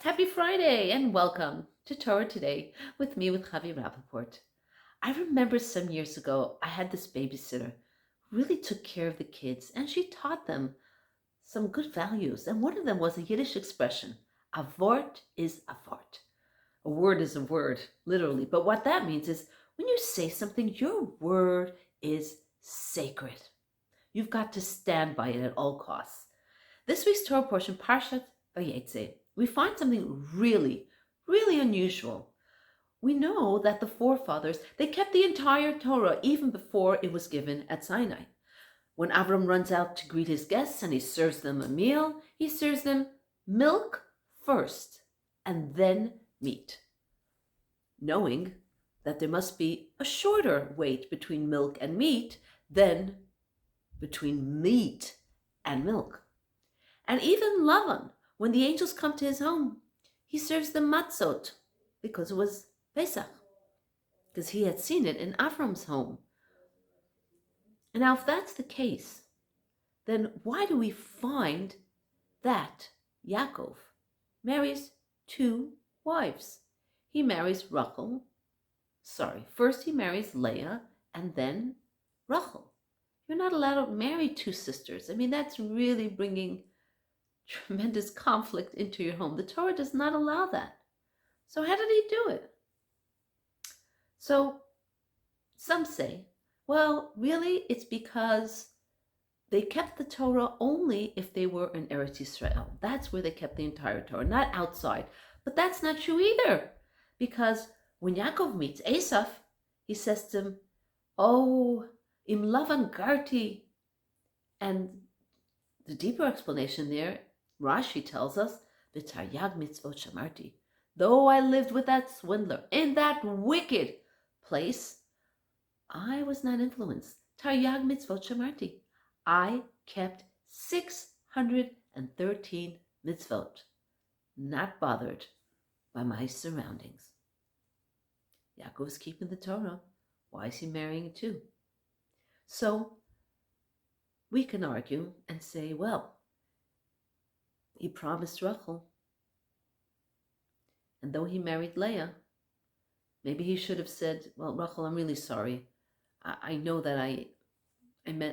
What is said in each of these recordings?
Happy Friday and welcome to Torah Today with me, with Chavi Rappaport. I remember some years ago, I had this babysitter who really took care of the kids and she taught them some good values. And one of them was a Yiddish expression, a vort is a vort. A word is a word, literally. But what that means is when you say something, your word is sacred. You've got to stand by it at all costs. This week's Torah portion, Parshat Vayeitzei, we find something really, really unusual. We know that the forefathers, they kept the entire Torah even before it was given at Sinai. When Avram runs out to greet his guests and he serves them a meal, he serves them milk first and then meat, knowing that there must be a shorter wait between milk and meat than between meat and milk. And even Lavan, when the angels come to his home, he serves them matzot because it was Pesach, because he had seen it in Avram's home. And now if that's the case, then why do we find that Yaakov marries two wives? He marries first he marries Leah and then Rachel. You're not allowed to marry two sisters. I mean, that's really bringing tremendous conflict into your home. The Torah does not allow that. So how did he do it? So some say, well, really it's because they kept the Torah only if they were in Eretz Yisrael. That's where they kept the entire Torah, not outside. But that's not true either, because when Yaakov meets Esav, he says to him, "Oh, im Lavan garti," and the deeper explanation there, Rashi tells us, "V'taryag mitzvot shamarti." Though I lived with that swindler in that wicked place, I was not influenced. Taryag mitzvot shamarti. I kept 613 mitzvot, not bothered by my surroundings. Yaakov is keeping the Torah. Why is he marrying two? So we can argue and say, well, he promised Rachel, and though he married Leah, maybe he should have said, well, Rachel, I'm really sorry. I know that I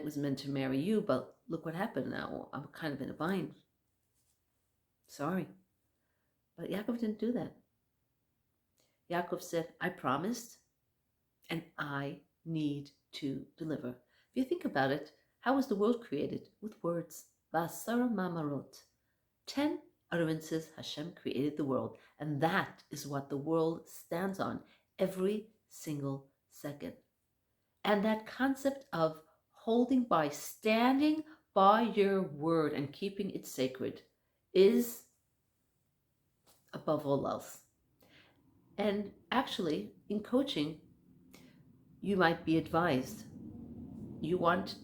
was meant to marry you, but look what happened now. I'm kind of in a bind. Sorry. But Yaakov didn't do that. Yaakov said, I promised, and I need to deliver. If you think about it, how was the world created? With words. Basara mamarot. 10 utterances Hashem created the world, and that is what the world stands on every single second. And that concept of holding by, standing by your word and keeping it sacred is above all else. And actually, in coaching, you might be advised, you want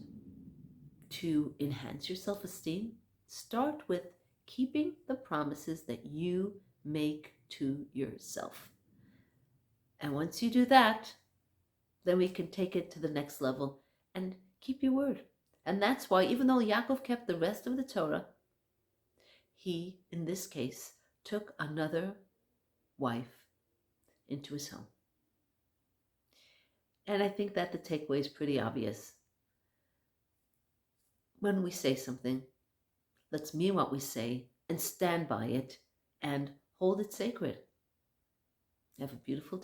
to enhance your self-esteem? Start with keeping the promises that you make to yourself. And once you do that, then we can take it to the next level and keep your word. And that's why, even though Yaakov kept the rest of the Torah, he, in this case, took another wife into his home. And I think that the takeaway is pretty obvious. When we say something, let's mean what we say and stand by it and hold it sacred. Have a beautiful day.